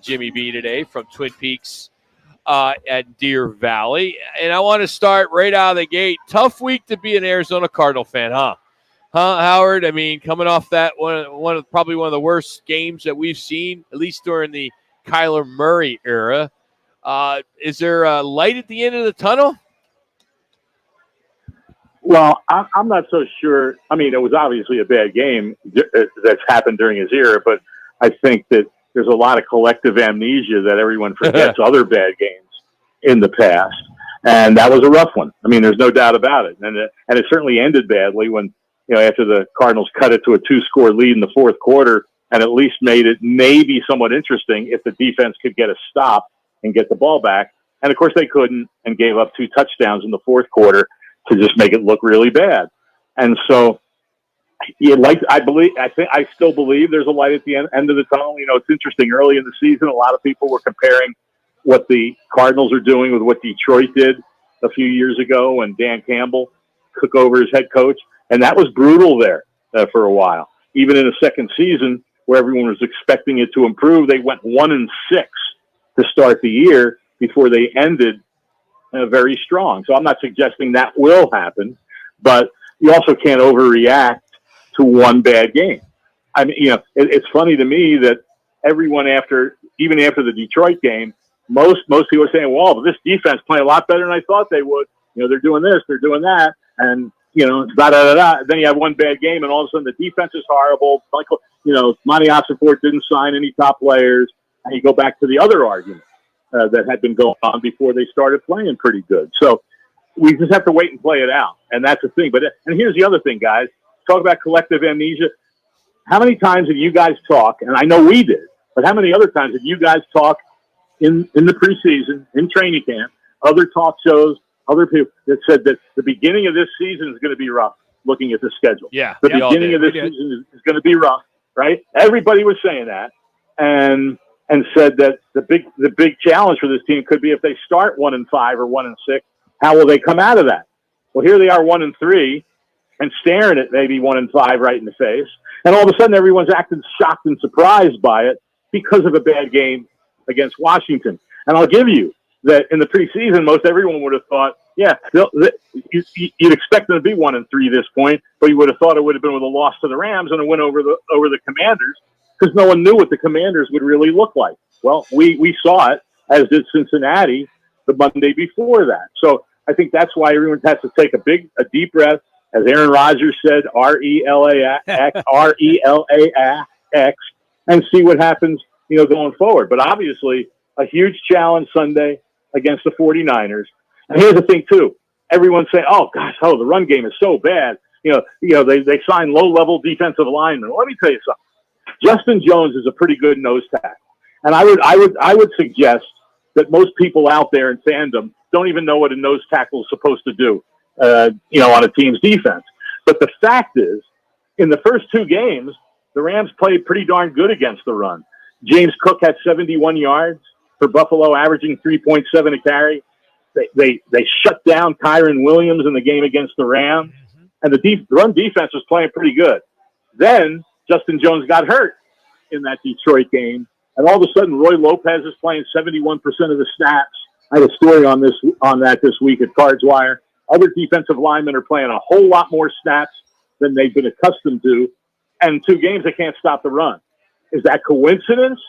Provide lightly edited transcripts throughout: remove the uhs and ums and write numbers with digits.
Jimmy B today from Twin Peaks at Deer Valley. And I want to start right out of the gate. Tough week to be an Arizona Cardinal fan, huh? Huh, Howard? I mean, coming off that probably one of the worst games that we've seen, at least during the Kyler Murray era. Is there a light at the end of the tunnel? Well, I'm not so sure. I mean, it was obviously a bad game that's happened during his era, but I think that there's a lot of collective amnesia that everyone forgets other bad games in the past. And that was a rough one. I mean, there's no doubt about it. And it certainly ended badly when, after the Cardinals cut it to a 2-score lead in the fourth quarter and at least made it maybe somewhat interesting if the defense could get a stop and get the ball back. And of course they couldn't and gave up 2 touchdowns in the fourth quarter to just make it look really bad. And so, I still believe there's a light at the end of the tunnel. It's interesting. Early in the season, a lot of people were comparing what the Cardinals are doing with what Detroit did a few years ago when Dan Campbell took over as head coach. And that was brutal there for a while. Even in the second season, where everyone was expecting it to improve, they went 1-6 to start the year before they ended very strong. So I'm not suggesting that will happen, but you also can't overreact to one bad game. I mean, it's funny to me that everyone even after the Detroit game, most people are saying, well, this defense playing a lot better than I thought they would. They're doing this, they're doing that. And, da-da-da-da. Then you have one bad game and all of a sudden the defense is horrible. Monty Ossenfort didn't sign any top players. And you go back to the other argument that had been going on before they started playing pretty good. So we just have to wait and play it out. And that's the thing. And here's the other thing, guys. Talk about collective amnesia. How many times have you guys talked, and I know we did, but how many other times have you guys talked in the preseason, in training camp, other talk shows, other people that said that the beginning of this season is going to be rough, looking at the schedule. Yeah. The beginning of this season is going to be rough, right? Everybody was saying that. And said that the big challenge for this team could be if they start 1-5 or 1-6, how will they come out of that? Well, here they are 1-3 and staring at maybe 1-5 right in the face. And all of a sudden everyone's acting shocked and surprised by it because of a bad game against Washington. And I'll give you that in the preseason, most everyone would have thought, yeah, you'd expect them to be 1-3 this point, but you would have thought it would have been with a loss to the Rams and a win over the Commanders, because no one knew what the Commanders would really look like. Well, we saw it, as did Cincinnati the Monday before that. So I think that's why everyone has to take a deep breath. As Aaron Rodgers said, RELAX, and see what happens, going forward. But obviously, a huge challenge Sunday against the 49ers. And here's the thing, too. Everyone's saying, the run game is so bad. They signed low-level defensive linemen. Well, let me tell you something. Justin Jones is a pretty good nose tackle. And I would suggest that most people out there in fandom don't even know what a nose tackle is supposed to do, on a team's defense. But the fact is, in the first 2 games, the Rams played pretty darn good against the run. James Cook had 71 yards for Buffalo, averaging 3.7 a carry. They shut down Kyron Williams in the game against the Rams, and the run defense was playing pretty good. Then Justin Jones got hurt in that Detroit game, and all of a sudden Roy Lopez is playing 71% of the snaps. I had a story on that this week at Cards Wire. Other defensive linemen are playing a whole lot more snaps than they've been accustomed to, and 2 games they can't stop the run. Is that coincidence?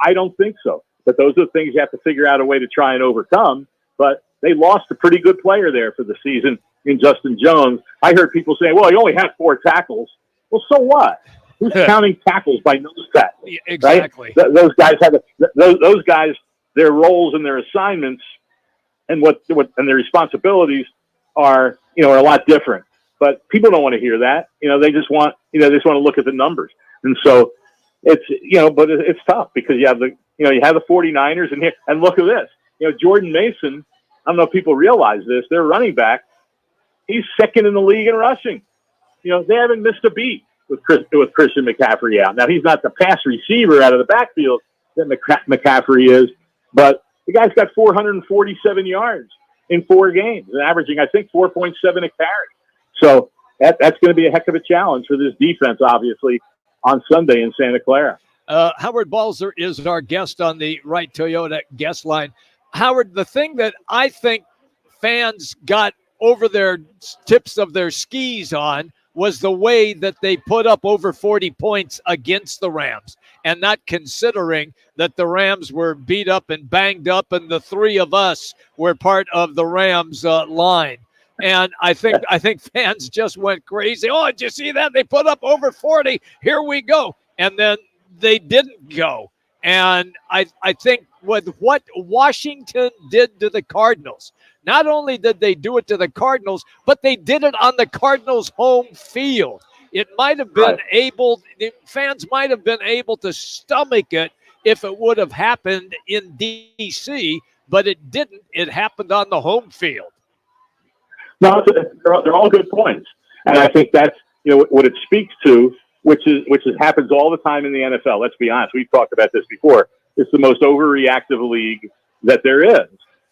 I don't think so. But those are the things you have to figure out a way to try and overcome. But they lost a pretty good player there for the season in Justin Jones. I heard people say, well, he only had 4 tackles. Well, so what? Who's counting tackles by nose tackles? Yeah, exactly. Right? Those guys have those guys, their roles and their assignments and what and their responsibilities are a lot different. But people don't want to hear that. They just want to look at the numbers. And so it's but it's tough because you have the 49ers and look at this. Jordan Mason, I don't know if people realize this, their running back, he's second in the league in rushing. They haven't missed a beat with Christian McCaffrey out. Now, he's not the pass receiver out of the backfield that McCaffrey is, but the guy's got 447 yards in 4 games and averaging, I think, 4.7 a carry. So that's going to be a heck of a challenge for this defense, obviously, on Sunday in Santa Clara. Howard Balzer is our guest on the Right Toyota guest line. Howard, the thing that I think fans got over their tips of their skis on was the way that they put up over 40 points against the Rams, and not considering that the Rams were beat up and banged up, and the three of us were part of the Rams line. And I think fans just went crazy. Oh, did you see that? They put up over 40. Here we go. And then they didn't go. And I think with what Washington did to the Cardinals, not only did they do it to the Cardinals, but they did it on the Cardinals' home field. It might have been fans might have been able to stomach it if it would have happened in D.C., but it didn't. It happened on the home field. No, they're all good points, and I think that's what it speaks to, which happens all the time in the NFL. Let's be honest; we've talked about this before. It's the most overreactive league that there is,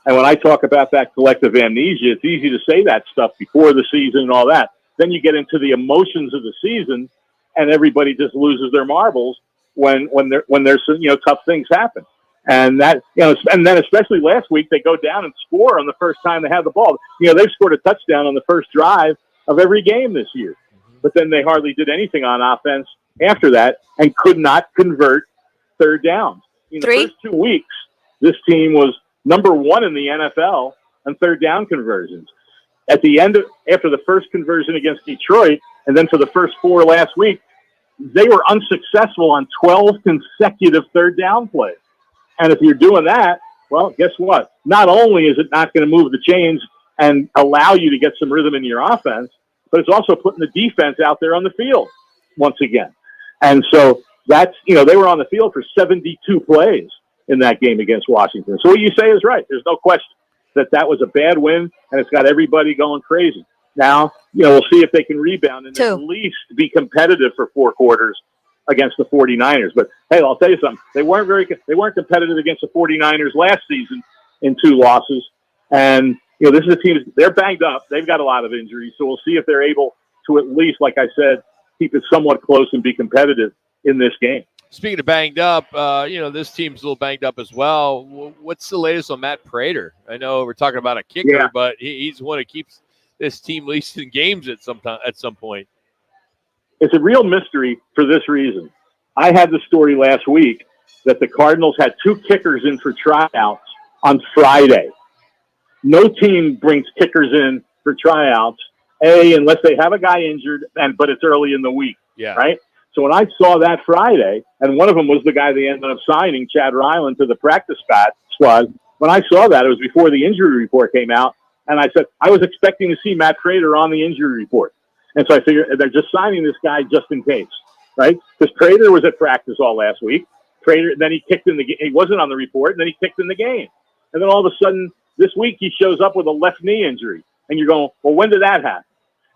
and when I talk about that collective amnesia, it's easy to say that stuff before the season and all that. Then you get into the emotions of the season, and everybody just loses their marbles when there's tough things happen. And that, and then especially last week, they go down and score on the first time they have the ball. They've scored a touchdown on the first drive of every game this year, but then they hardly did anything on offense after that and could not convert third downs. In the first 2 weeks, this team was number one in the NFL on third down conversions. At the end, after the first conversion against Detroit, and then for the first four last week, they were unsuccessful on 12 consecutive third down plays. And if you're doing that, well, guess what? Not only is it not going to move the chains and allow you to get some rhythm in your offense, but it's also putting the defense out there on the field once again. And so that's, they were on the field for 72 plays in that game against Washington. So what you say is right. There's no question that was a bad win, and it's got everybody going crazy. Now, we'll see if they can rebound and at least be competitive for four quarters against the 49ers. But hey, I'll tell you something. They weren't competitive against the 49ers last season in two losses. And, this is a team, they're banged up. They've got a lot of injuries. So we'll see if they're able to at least, like I said, keep it somewhat close and be competitive in this game. Speaking of banged up, this team's a little banged up as well. What's the latest on Matt Prater? I know we're talking about a kicker, but he's the one who keeps this team at least in games at some point. It's a real mystery for this reason. I had the story last week that the Cardinals had two kickers in for tryouts on Friday. No team brings kickers in for tryouts, unless they have a guy injured, but it's early in the week, right? So when I saw that Friday, and one of them was the guy they ended up signing, Chad Ryland, to the practice squad, when I saw that, it was before the injury report came out, and I said, I was expecting to see Matt Prater on the injury report. And so I figured they're just signing this guy just in case, right? Because Prater was at practice all last week. Prater, then he kicked in the game. He wasn't on the report, and then he kicked in the game. And then all of a sudden, this week, he shows up with a left knee injury. And you're going, well, when did that happen?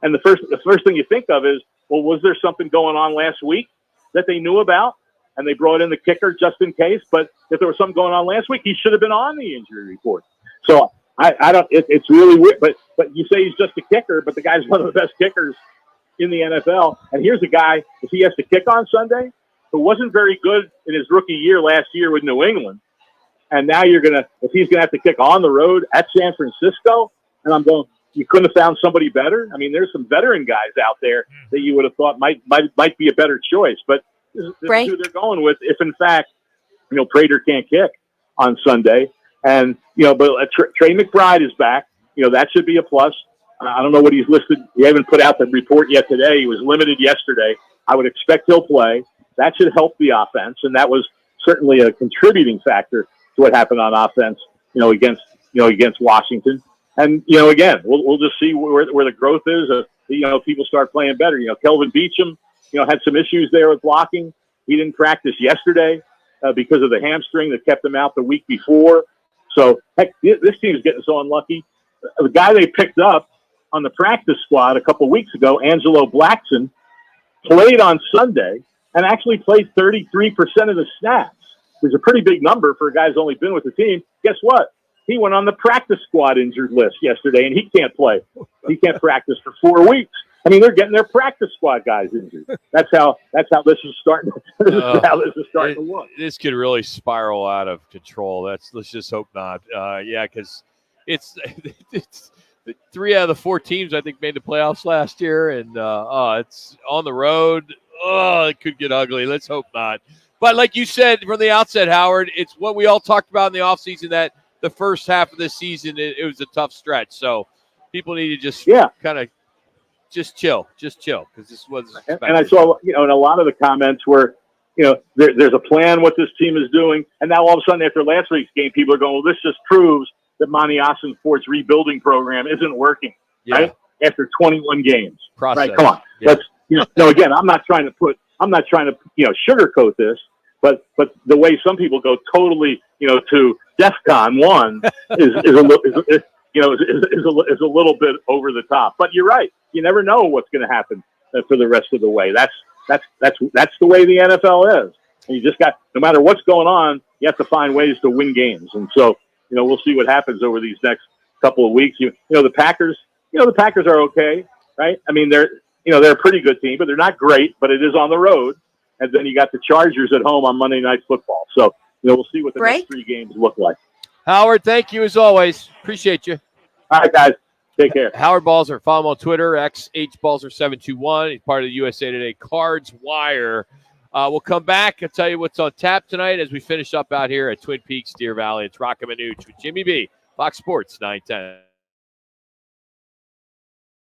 And the first thing you think of is, well, was there something going on last week that they knew about? And they brought in the kicker just in case. But if there was something going on last week, he should have been on the injury report. So I don't. It's really weird. But you say he's just a kicker, but the guy's one of the best kickers in the NFL. And here's a guy, if he has to kick on Sunday, who wasn't very good in his rookie year last year with New England, and now if he's gonna have to kick on the road at San Francisco, and I'm going, you couldn't have found somebody better. I mean, there's some veteran guys out there that you would have thought might be a better choice, but this is who they're going with. If in fact, Prater can't kick on Sunday. And, but Trey McBride is back. That should be a plus. I don't know what he's listed. He haven't put out the report yet today. He was limited yesterday. I would expect he'll play. That should help the offense. And that was certainly a contributing factor to what happened on offense, against Washington. And, again, we'll just see where the growth is. People start playing better. Kelvin Beachum, had some issues there with blocking. He didn't practice yesterday because of the hamstring that kept him out the week before. So, heck, this team is getting so unlucky. The guy they picked up on the practice squad a couple weeks ago, Angelo Blackson, played on Sunday and actually played 33% of the snaps, which is a pretty big number for a guy who's only been with the team. Guess what? He went on the practice squad injured list yesterday, and he can't play. He can't practice for 4 weeks. I mean, they're getting their practice squad guys injured. That's how this is starting. This is how this is starting to look. This could really spiral out of control. Let's just hope not. Yeah, because it's 3 out of the 4 teams I think made the playoffs last year, and it's on the road. Oh, it could get ugly. Let's hope not. But like you said from the outset, Howard, it's what we all talked about in the offseason, that the first half of the season it was a tough stretch. So people need to just kind of just chill, because this was expected. And I saw, and a lot of the comments were, there's a plan what this team is doing, and now all of a sudden after last week's game, people are going, well, this just proves that Monty Ossenfort's rebuilding program isn't working, right? After 21 games, Process. Right? Come on, let's, again, I'm not trying to sugarcoat this, but the way some people go totally, to DEFCON 1 is a little bit over the top. But you're right. You never know what's going to happen for the rest of the way. That's the way the NFL is. And you just got, no matter what's going on, you have to find ways to win games. And so, we'll see what happens over these next couple of weeks. The Packers are okay, right? I mean, they're a pretty good team, but they're not great, but it is on the road. And then you got the Chargers at home on Monday Night Football. So, we'll see what the next 3 games look like. Howard, thank you as always. Appreciate you. All right, guys. Take care. Howard Balzer. Follow him on Twitter, XHBalzer721. He's part of the USA Today Cards Wire. We'll come back and tell you what's on tap tonight as we finish up out here at Twin Peaks, Deer Valley. It's Rock and Manooch with Jimmy B, Fox Sports 910.